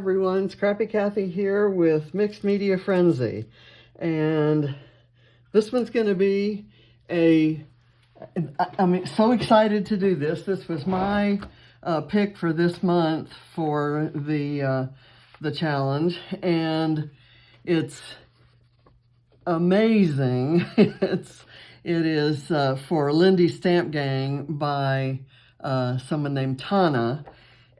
everyone, it's Crappy Kathy here with Mixed Media Frenzy, and this one's going to be I'm so excited to do this. This was my pick for this month for the challenge, and it's amazing. It is for Lindy Stamp Gang by someone named Tana.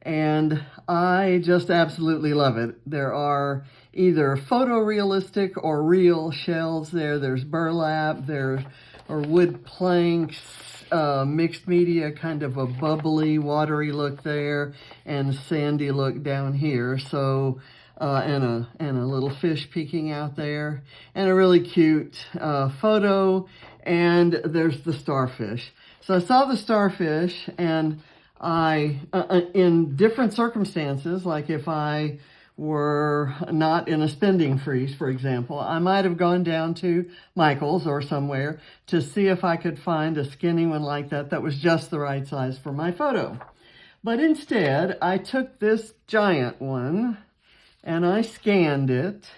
And I just absolutely love it. There are either photorealistic or real shells there. There's burlap, there are wood planks, mixed media, kind of a bubbly, watery look there, and sandy look down here. So, and a little fish peeking out there, and a really cute photo, and there's the starfish. So I saw the starfish, and I, in different circumstances, like if I were not in a spending freeze, for example, I might have gone down to Michael's or somewhere to see if I could find a skinny one like that that was just the right size for my photo. But instead, I took this giant one and I scanned it,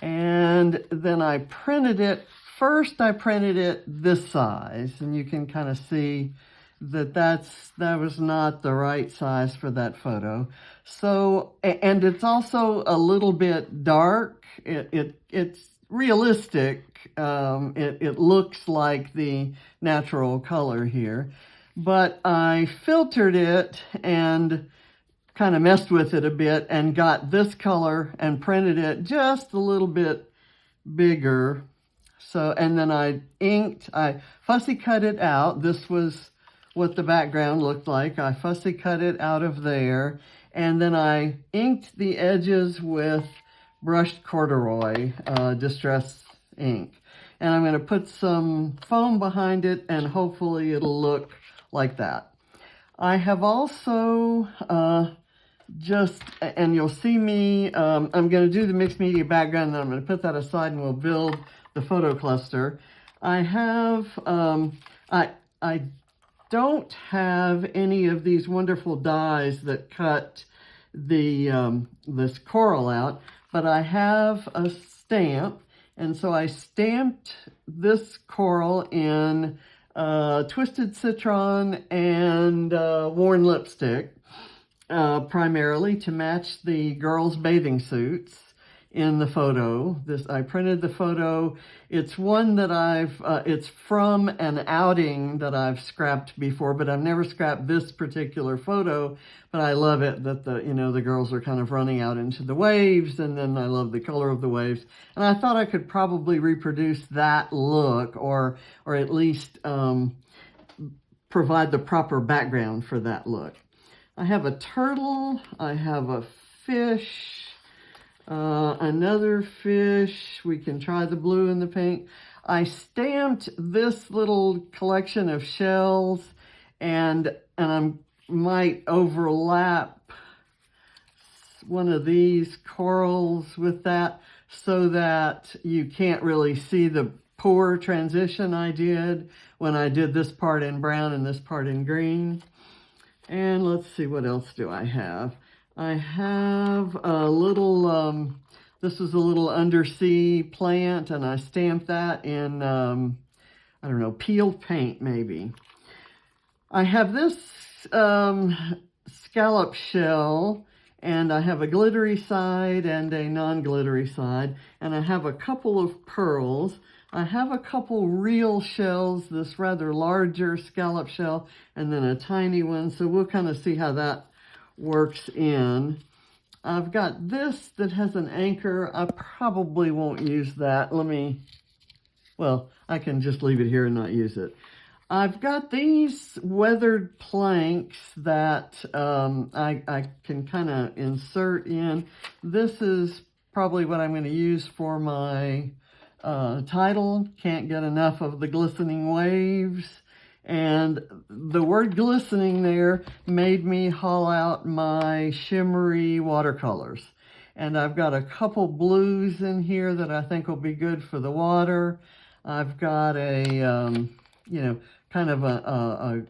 and then I printed it. First, I printed it this size, and you can kind of see that was not the right size for that photo. So, and it's also a little bit dark. It's realistic. It looks like the natural color here, but I filtered it and kind of messed with it a bit and got this color and printed it just a little bit bigger. So, and then I fussy cut it out. This was what the background looked like. I fussy cut it out of there, and then I inked the edges with brushed corduroy distress ink. And I'm going to put some foam behind it, and hopefully it'll look like that. I have also and you'll see me, I'm going to do the mixed media background, and then I'm going to put that aside and we'll build the photo cluster. I have, I don't have any of these wonderful dies that cut the this coral out, but I have a stamp, and so I stamped this coral in Twisted Citron and worn lipstick, primarily to match the girls' bathing suits in the photo. I printed the photo. It's one that it's from an outing that I've scrapped before, but I've never scrapped this particular photo. But I love it that the girls are kind of running out into the waves, and then I love the color of the waves. And I thought I could probably reproduce that look, or at least provide the proper background for that look. I have a turtle. I have a fish. Another fish. We can try the blue and the pink. I stamped this little collection of shells, and I might overlap one of these corals with that so that you can't really see the poor transition I did when I did this part in brown and this part in green. And let's see, what else do I have? I have a little, this is a little undersea plant, and I stamped that in, I don't know, peeled paint maybe. I have this scallop shell, and I have a glittery side and a non-glittery side, and I have a couple of pearls. I have a couple real shells, this rather larger scallop shell, and then a tiny one, so we'll kind of see how that works in. I've got this that has an anchor. I probably won't use that. I can just leave it here and not use it. I've got these weathered planks that I can kind of insert in. This is probably what I'm going to use for my title. Can't get enough of the glistening waves. And the word glistening there made me haul out my shimmery watercolors. And I've got a couple blues in here that I think will be good for the water. I've got a, kind of a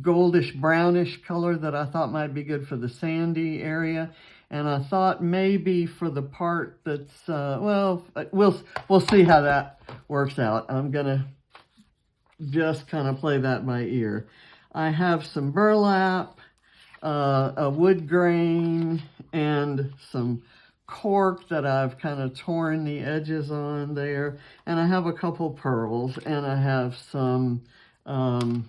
goldish brownish color that I thought might be good for the sandy area. And I thought maybe for the part that's, well, we'll see how that works out. I'm going to just kind of play that by ear. I have some burlap, a wood grain, and some cork that I've kind of torn the edges on there. And I have a couple pearls, and I have some journaling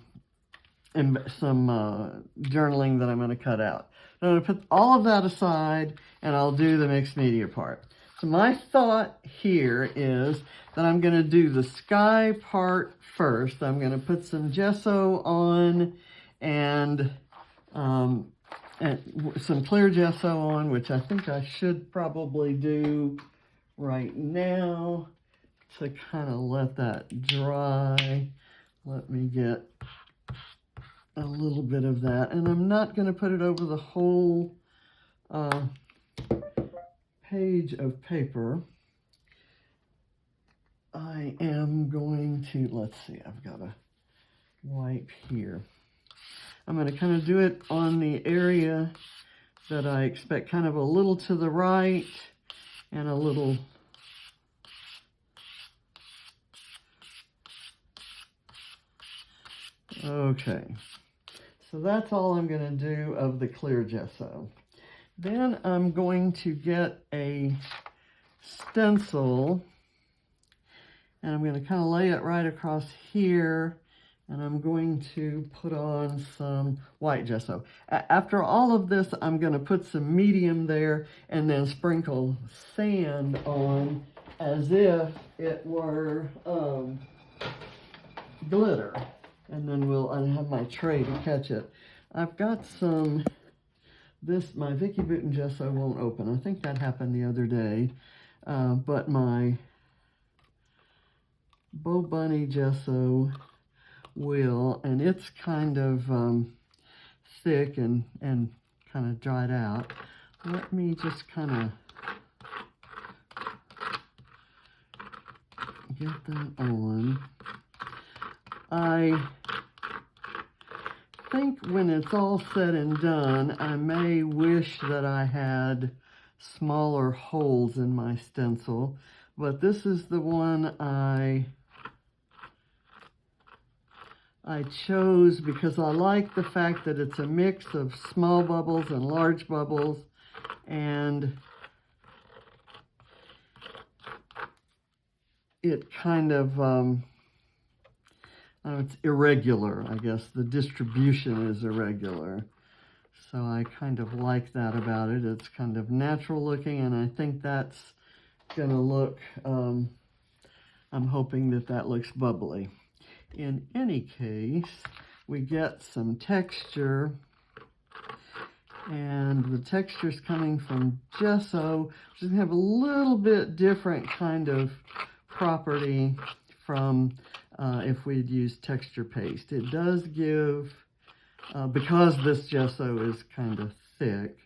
that I'm going to cut out. I'm going to put all of that aside, and I'll do the mixed media part. So my thought here is that I'm going to do the sky part first. I'm going to put some gesso on and some clear gesso on, which I think I should probably do right now to kind of let that dry. Let me get a little bit of that, and I'm not going to put it over the whole page of paper. I am going to, let's see, I've got a wipe here. I'm going to kind of do it on the area that I expect, kind of a little to the right and a little okay. So that's all I'm going to do of the clear gesso. Then I'm going to get a stencil, and I'm going to kind of lay it right across here, and I'm going to put on some white gesso. After all of this, I'm going to put some medium there and then sprinkle sand on as if it were glitter. And then I have my tray to catch it. I've got some, my Vicky Bouton gesso won't open. I think that happened the other day. But my Bo Bunny gesso will, and it's kind of thick and kind of dried out. Let me just kind of get that on. I think when it's all said and done, I may wish that I had smaller holes in my stencil, but this is the one I chose because I like the fact that it's a mix of small bubbles and large bubbles, and it kind of it's irregular, I guess. The distribution is irregular. So I kind of like that about it. It's kind of natural looking, and I think that's going to look, I'm hoping that that looks bubbly. In any case, we get some texture, and the texture's coming from gesso, which is going to have a little bit different kind of property from if we'd used texture paste. It does give, because this gesso is kind of thick.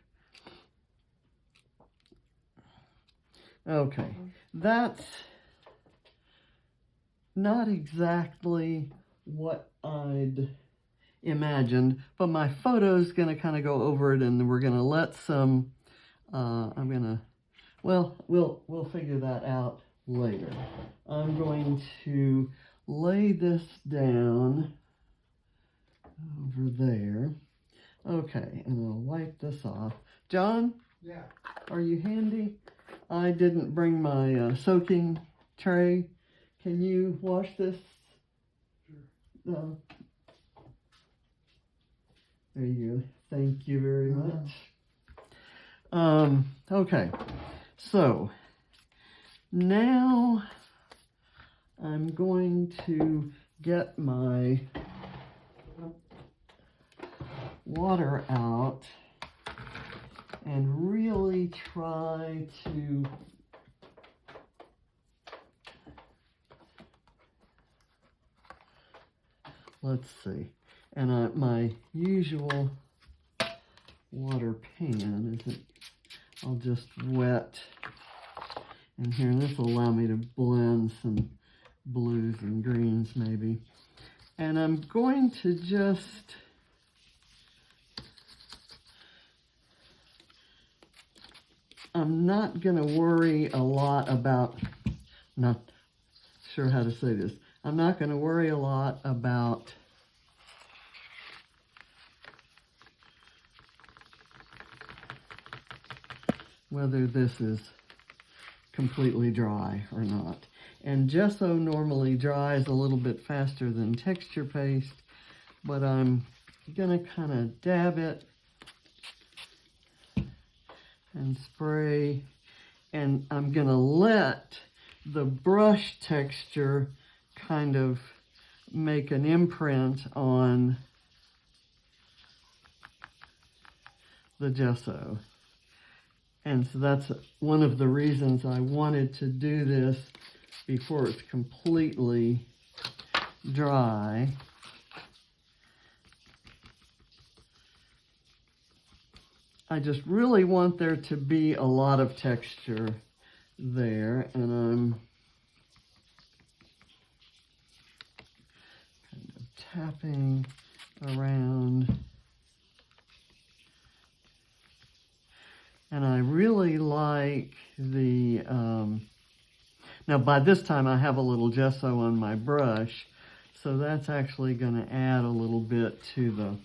Okay, that's not exactly what I'd imagined, but my photo's going to kind of go over it, and we're going to let some, well, we'll figure that out later. I'm going to lay this down over there. Okay, and I'll wipe this off. John? Yeah. Are you handy? I didn't bring my soaking tray. Can you wash this? Sure. There you go. Thank you very much. Okay, so now I'm going to get my water out and really try to let's see, and my usual water pan isn't, I'll just wet in here, and this will allow me to blend some blues and greens maybe. And I'm going to just I'm not going to worry a lot about, not sure how to say this, I'm not going to worry a lot about whether this is completely dry or not. And gesso normally dries a little bit faster than texture paste, but I'm gonna kind of dab it and spray, and I'm gonna let the brush texture kind of make an imprint on the gesso. And so that's one of the reasons I wanted to do this before it's completely dry. I just really want there to be a lot of texture there, and I'm kind of tapping around. And I really like the, now by this time I have a little gesso on my brush, so that's actually going to add a little bit to the,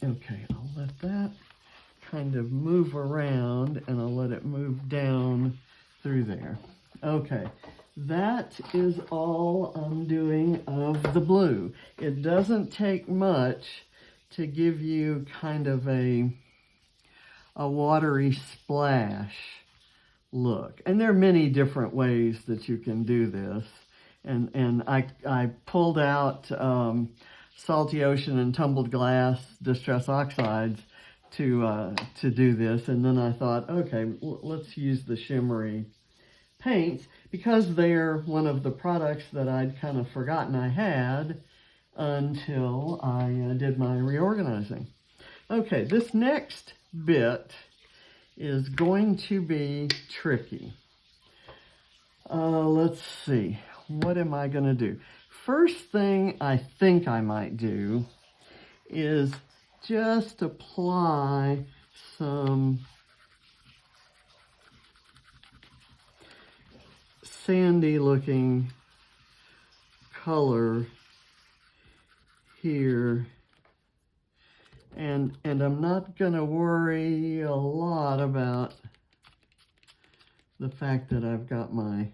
okay, I'll let that kind of move around, and I'll let it move down through there. Okay. That is all I'm doing of the blue. It doesn't take much to give you kind of a watery splash look. And there are many different ways that you can do this. And I pulled out Salty Ocean and Tumbled Glass Distress Oxides to do this. And then I thought, okay, let's use the shimmery paints, because they're one of the products that I'd kind of forgotten I had until I did my reorganizing. Okay, this next bit is going to be tricky. Let's see, what am I going to do? First thing I think I might do is just apply some sandy looking color here, and I'm not gonna worry a lot about the fact that I've got my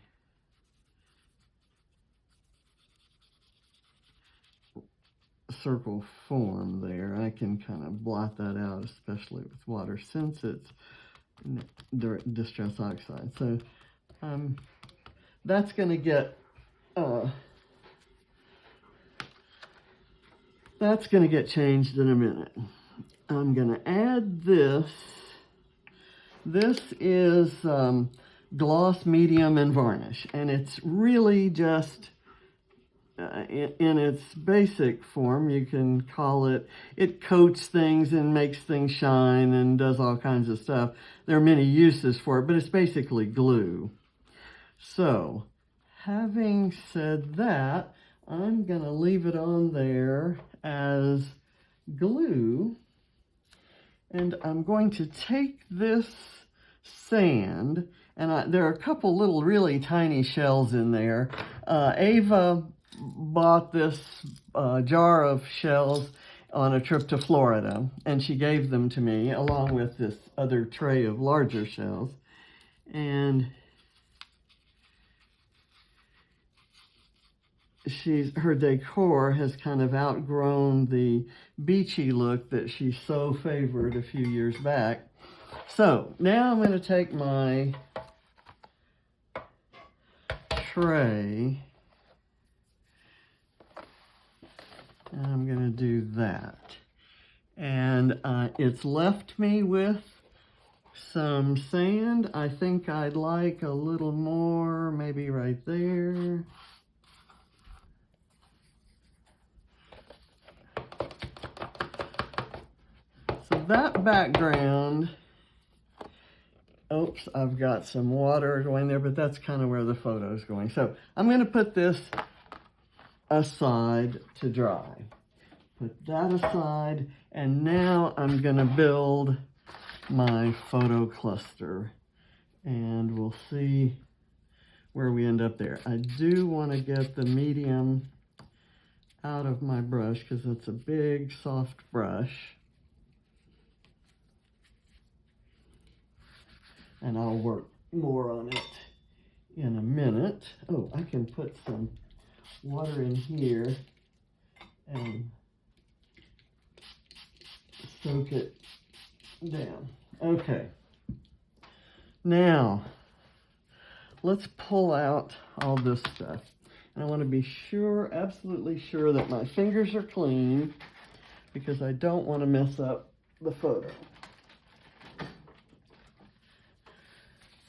circle form there. I can kind of blot that out, especially with water, since it's Distress Oxide. So that's going to get changed in a minute. I'm going to add this. This is gloss, medium, and varnish, and it's really just in its basic form. You can call it, it coats things and makes things shine and does all kinds of stuff. There are many uses for it, but it's basically glue. So, having said that, I'm going to leave it on there as glue, and I'm going to take this sand, and there are a couple little really tiny shells in there. Ava bought this jar of shells on a trip to Florida, and she gave them to me along with this other tray of larger shells. And her decor has kind of outgrown the beachy look that she so favored a few years back. So now I'm going to take my tray and I'm going to do that. And it's left me with some sand. I think I'd like a little more, maybe right there. So that background, oops, I've got some water going there, but that's kind of where the photo's going. So I'm going to put this aside to dry. Put that aside, and now I'm gonna build my photo cluster, and we'll see where we end up there. I do want to get the medium out of my brush because it's a big, soft brush. And I'll work more on it in a minute. Oh, I can put some water in here and soak it down. Okay. Now, let's pull out all this stuff. And I want to be sure, absolutely sure that my fingers are clean because I don't want to mess up the photo.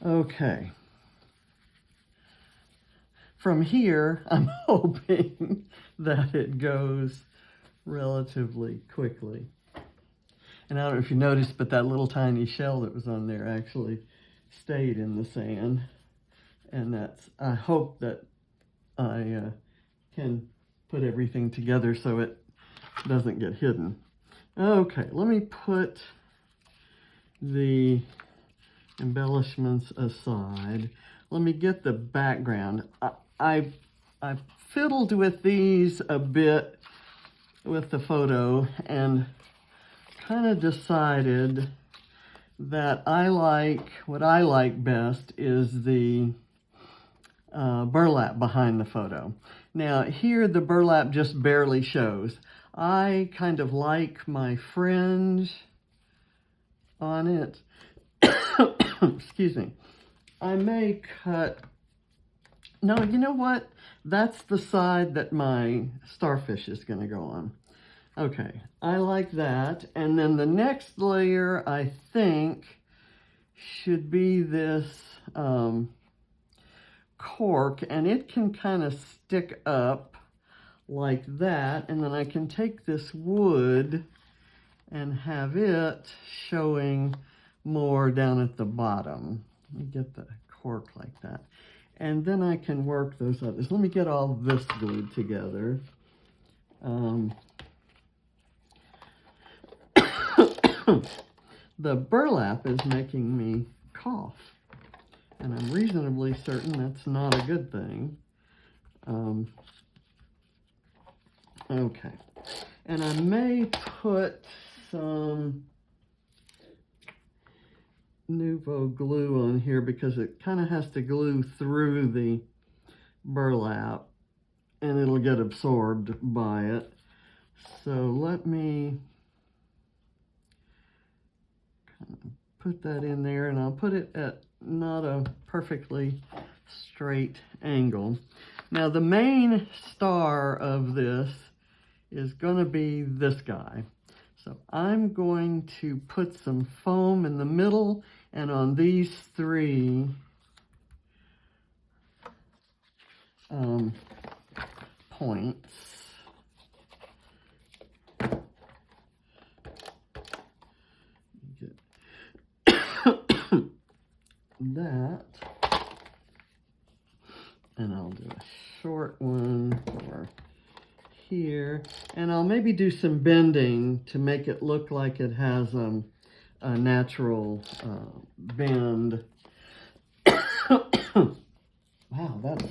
Okay. From here, I'm hoping that it goes relatively quickly. And I don't know if you noticed, but that little tiny shell that was on there actually stayed in the sand. And that's, I hope that I can put everything together so it doesn't get hidden. Okay, let me put the embellishments aside. Let me get the background. I fiddled with these a bit with the photo and kind of decided that what I like best is the burlap behind the photo. Now here the burlap just barely shows. I kind of like my fringe on it. Excuse me. I may cut, no, you know what? That's the side that my starfish is going to go on. Okay, I like that. And then the next layer, I think, should be this cork, and it can kind of stick up like that. And then I can take this wood and have it showing more down at the bottom. Let me get the cork like that. And then I can work those others. Let me get all this glued together. The burlap is making me cough. And I'm reasonably certain that's not a good thing. Okay. And I may put some Nouveau glue on here because it kind of has to glue through the burlap and it'll get absorbed by it. So let me kind of put that in there, and I'll put it at not a perfectly straight angle. Now the main star of this is going to be this guy. So I'm going to put some foam in the middle and on these three points. That, and I'll do a short one for here, and I'll maybe do some bending to make it look like it has a natural bend. Wow, that's,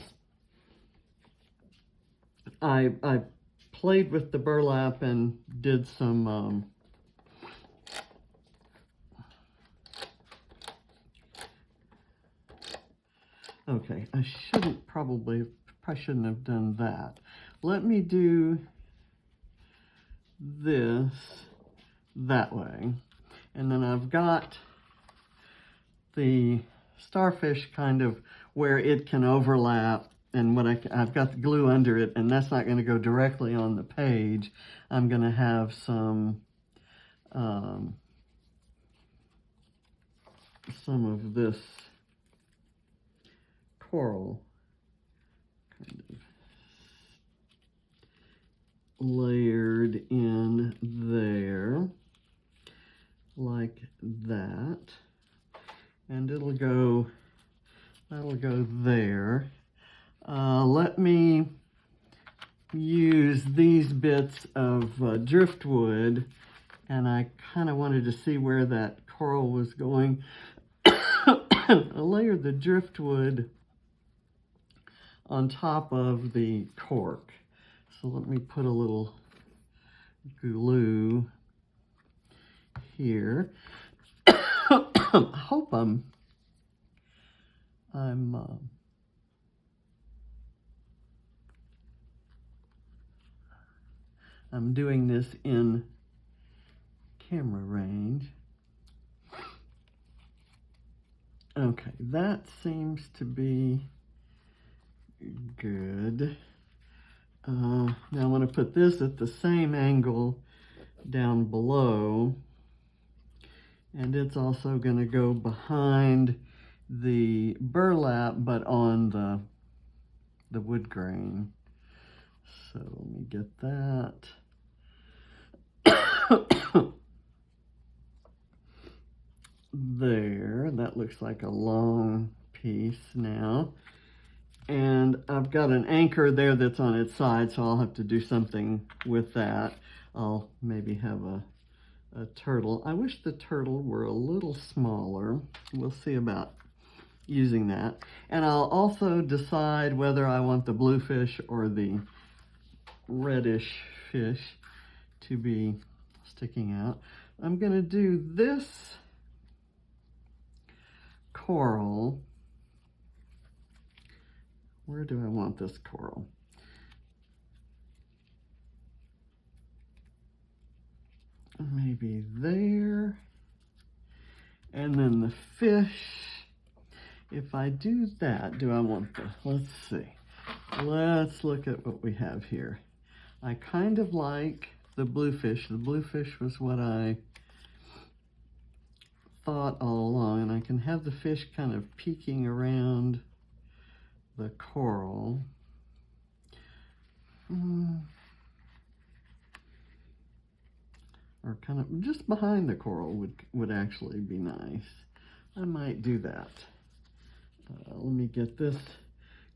I played with the burlap and did some okay, I probably shouldn't have done that. Let me do this that way. And then I've got the starfish kind of where it can overlap, and what I've got the glue under it, and that's not going to go directly on the page. I'm going to have some of this coral kind of layered in there like that, and that'll go there. Let me these bits of driftwood, and I kind of wanted to see where that coral was going. I layered the driftwood on top of the cork. So let me put a little glue here. I hope I'm doing this in camera range. Okay, that seems to be good. Now I'm going to put this at the same angle down below, and it's also going to go behind the burlap, but on the wood grain. So let me get that. There, that looks like a long piece now. And I've got an anchor there that's on its side, so I'll have to do something with that. I'll maybe have a turtle. I wish the turtle were a little smaller. We'll see about using that. And I'll also decide whether I want the blue fish or the reddish fish to be sticking out. I'm going to do this coral. Where do I want this coral? Maybe there. And then the fish, if I do that, do I want the, let's see. Let's look at what we have here. I kind of like the bluefish. The bluefish was what I thought all along, and I can have the fish kind of peeking around the coral. Or kind of just behind the coral would actually be nice. I might do that. Let me get this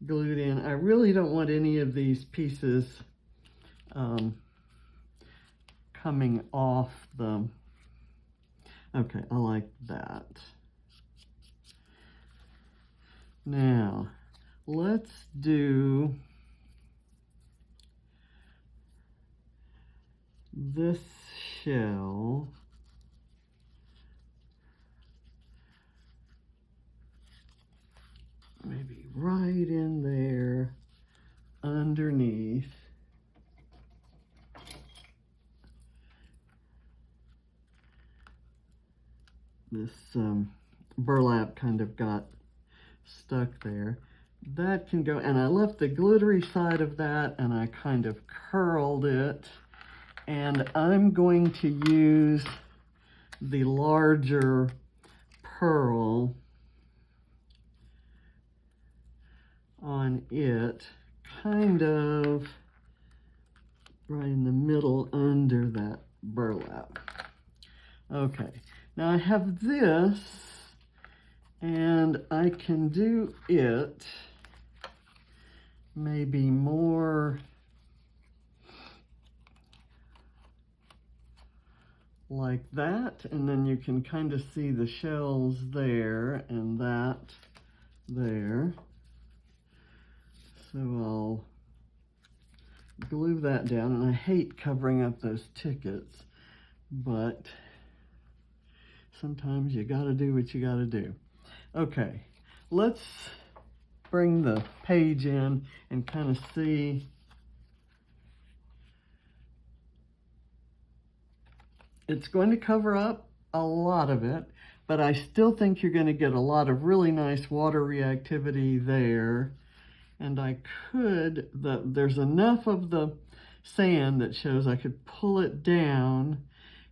glued in. I really don't want any of these pieces coming off the, okay, I like that. Now, let's do this shell. Maybe right in there underneath. This burlap kind of got stuck there. That can go, and I left the glittery side of that and I kind of curled it. And I'm going to use the larger pearl on it, kind of right in the middle under that burlap. Okay, now I have this, and I can do it maybe more like that, and then you can kind of see the shells there and that there. So I'll glue that down, and I hate covering up those tickets, but sometimes you gotta do what you gotta do. Okay, let's bring the page in and kind of see. It's going to cover up a lot of it, but I still think you're going to get a lot of really nice water reactivity there. And I could, there's enough of the sand that shows I could pull it down,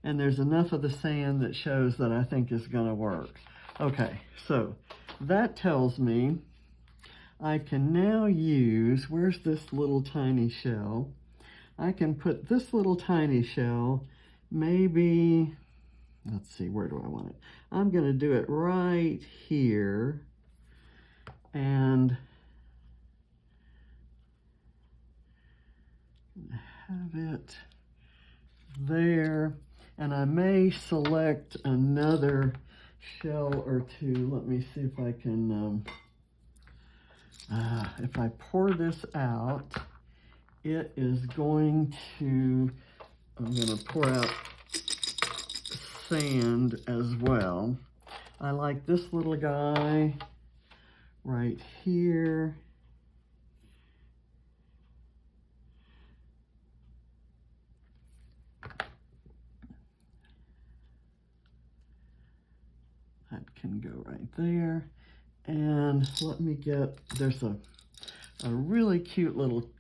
and there's enough of the sand that shows that I think is going to work. Okay, so that tells me I can now use, where's this little tiny shell? I can put this little tiny shell maybe, let's see, where do I want it? I'm going to do it right here, and have it there. And I may select another shell or two. Let me see if I can, if I pour this out, it is going to, I'm going to pour out sand as well. I like this little guy right here. That can go right there. And let me get, there's a really cute little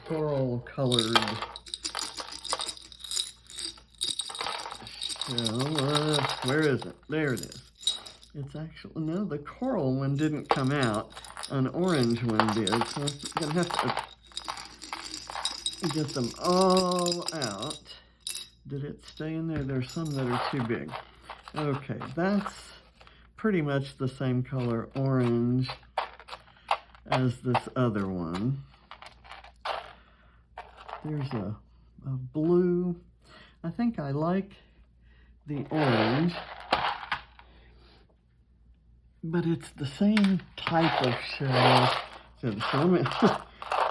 coral colored shell. Where is it? There it is. It's actually, no, the coral one didn't come out. An orange one did. So I'm gonna have to get them all out. Did it stay in there? There's some that are too big. Okay, that's pretty much the same color orange as this other one. There's a blue. I think I like the orange, but it's the same type of shell. So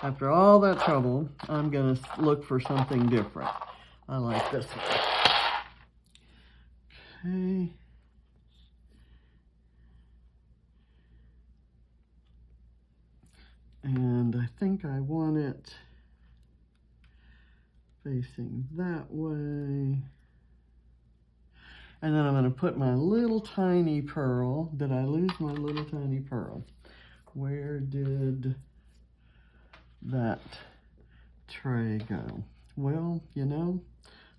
after all that trouble, I'm gonna look for something different. I like this one. Okay. And I think I want it facing that way. And then I'm going to put my little tiny pearl. Did I lose my little tiny pearl? Where did that tray go? Well, you know,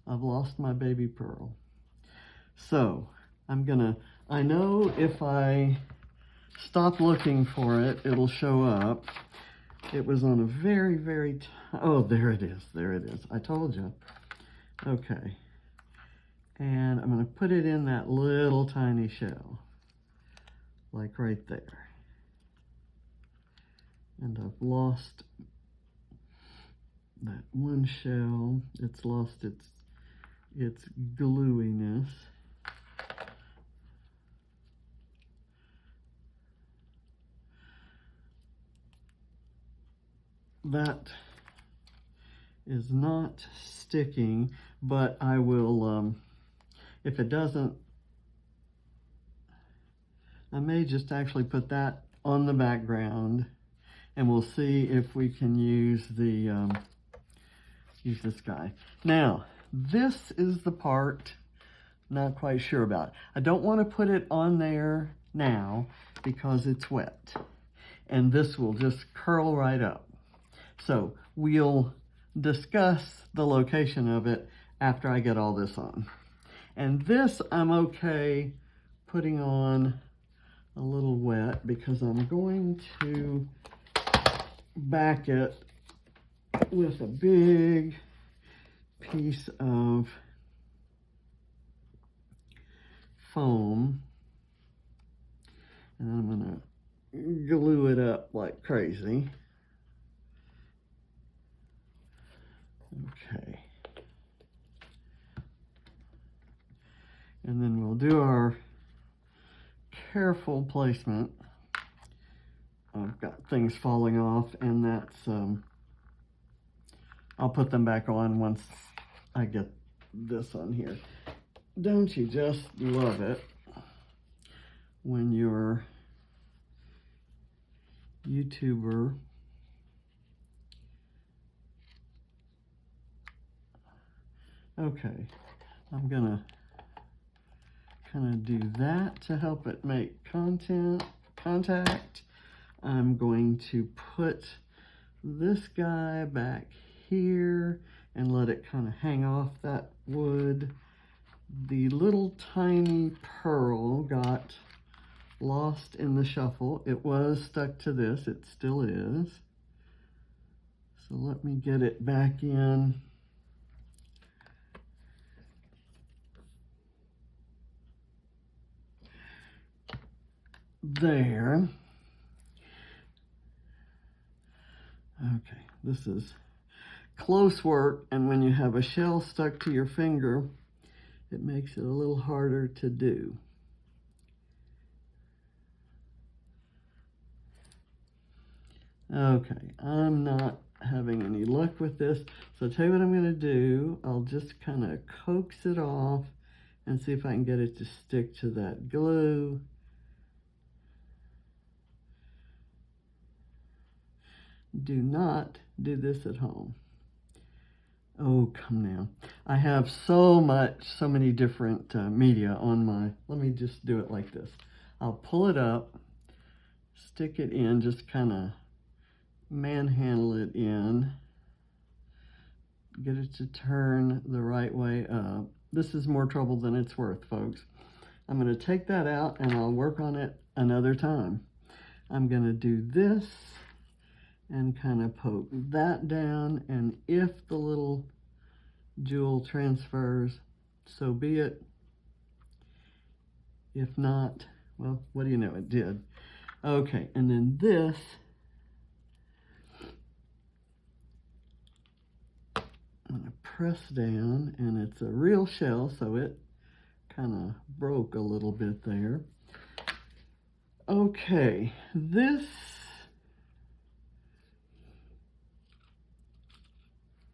I've lost my baby pearl. So I know if I stop looking for it, it'll show up. It was on a very, very, oh, there it is. There it is. I told you. Okay. And I'm going to put it in that little tiny shell, like right there. And I've lost that one shell. It's lost its gluiness. That is not sticking, but I will, if it doesn't, I may just actually put that on the background, and we'll see if we can use use this guy. Now, this is the part not quite sure about. I don't want to put it on there now because it's wet, and this will just curl right up. So we'll discuss the location of it after I get all this on. And this I'm okay putting on a little wet because I'm going to back it with a big piece of foam. And I'm going to glue it up like crazy. Okay. And then we'll do our careful placement. I've got things falling off, and that's, I'll put them back on once I get this on here. Don't you just love it when your YouTuber okay, I'm gonna kind of do that to help it make contact. I'm going to put this guy back here and let it kind of hang off that wood. The little tiny pearl got lost in the shuffle. It was stuck to this, it still is. So let me get it back in. There. Okay, this is close work, and when you have a shell stuck to your finger, it makes it a little harder to do. Okay, I'm not having any luck with this, so I'll tell you what I'm going to do. I'll just kind of coax it off and see if I can get it to stick to that glue. Do not do this at home. Oh, come now. I have so many different media on my, let me just do it like this. I'll pull it up, stick it in, just kind of manhandle it in, get it to turn the right way up. This is more trouble than it's worth, folks. I'm going to take that out and I'll work on it another time. I'm going to do this and kind of poke that down, and if the little jewel transfers, so be it. If not, well, what do you know, it did. Okay, and then this, I'm going to press down, and it's a real shell, so it kind of broke a little bit there. Okay, this,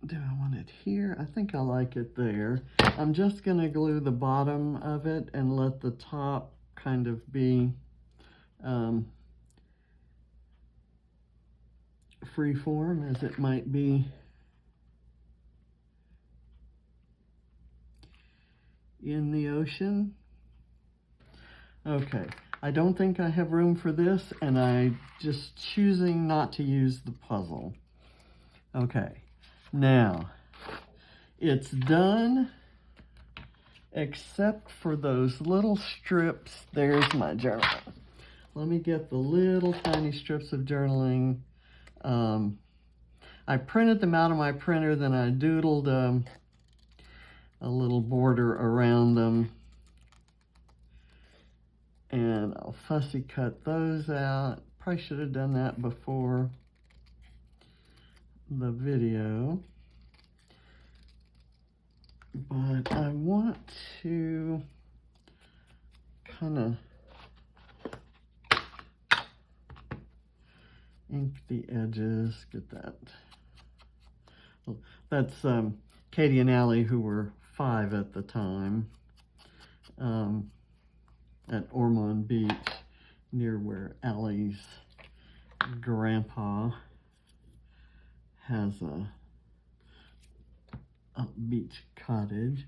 do I want it here? I think I like it there. I'm just going to glue the bottom of it and let the top kind of be free form as it might be in the ocean. Okay, I don't think I have room for this, and I'm just choosing not to use the puzzle. Okay. Now, it's done, except for those little strips. There's my journal. Let me get the little tiny strips of journaling. I printed them out of my printer, then I doodled a little border around them. And I'll fussy cut those out. Probably should have done that before the video, but I want to kind of ink the edges, get that. Well, that's Katie and Allie, who were 5 at the time, at Ormond Beach, near where Allie's grandpa has a beach cottage.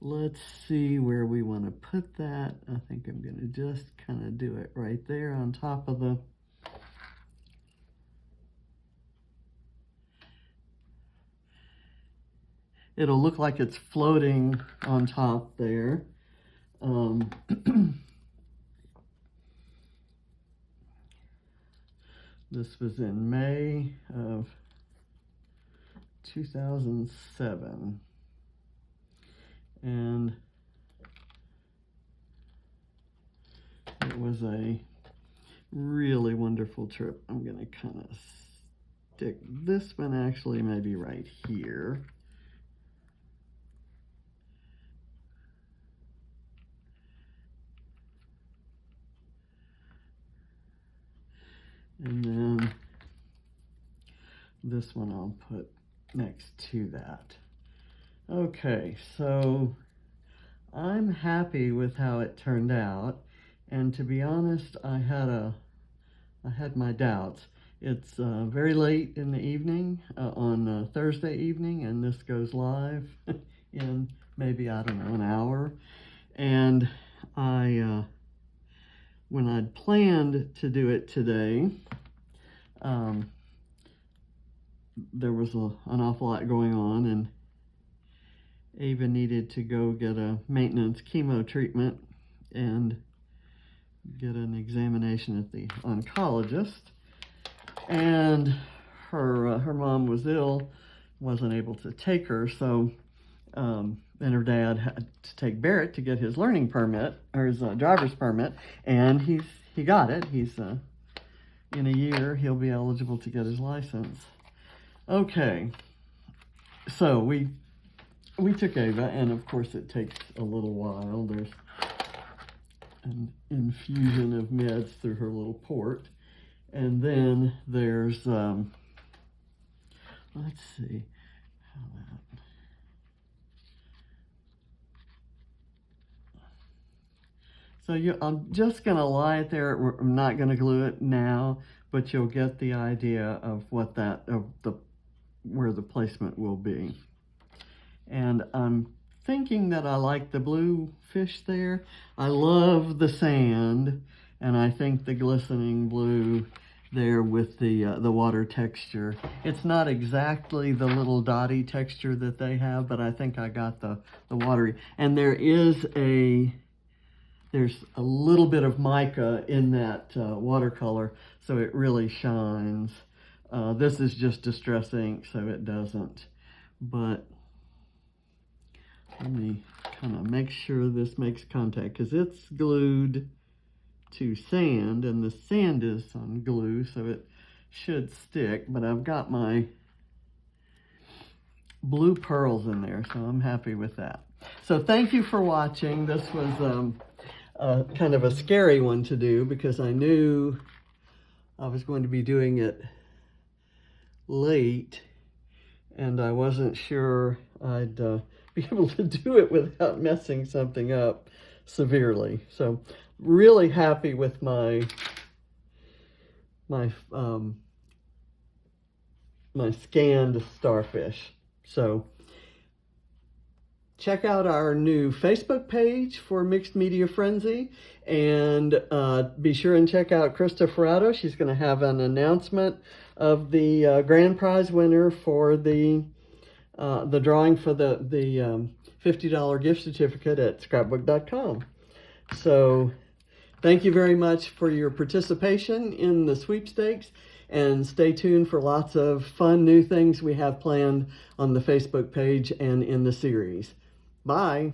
Let's see where we want to put that. I think I'm going to just kind of do it right there on top of the it'll look like it's floating on top there. This was in May of 2007, and it was a really wonderful trip. I'm going to kind of stick this one actually maybe right here. And then this one I'll put next to that. Okay, so I'm happy with how it turned out, and to be honest, I had my doubts. It's very late in the evening on Thursday evening, and this goes live in maybe, I don't know, an hour. And when I'd planned to do it today, there was an awful lot going on, and Ava needed to go get a maintenance chemo treatment and get an examination at the oncologist. And her mom was ill, wasn't able to take her, so and her dad had to take Barrett to get his learning permit, or his driver's permit, and he got it. He's in a year he'll be eligible to get his license. Okay, So we took Ava, and of course it takes a little while. There's an infusion of meds through her little port. And then there's, let's see, how that, so I'm just going to lie it there. I'm not going to glue it now, but you'll get the idea of what where the placement will be. And I'm thinking that I like the blue fish there. I love the sand, and I think the glistening blue there with the water texture. It's not exactly the little dotty texture that they have, but I think I got the watery. And there's a little bit of mica in that watercolor, so it really shines. This is just distress ink, so it doesn't. But let me kind of make sure this makes contact, because it's glued to sand, and the sand is on glue, so it should stick. But I've got my blue pearls in there, so I'm happy with that. So thank you for watching. This was kind of a scary one to do, because I knew I was going to be doing it late, and I wasn't sure I'd be able to do it without messing something up severely. So really happy with my scanned starfish. So check out our new Facebook page for Mixed Media Frenzy, and be sure and check out Krista Ferrato. She's going to have an announcement of the grand prize winner for the drawing for the $50 gift certificate at scrapbook.com. So thank you very much for your participation in the sweepstakes, and stay tuned for lots of fun new things we have planned on the Facebook page and in the series. Bye.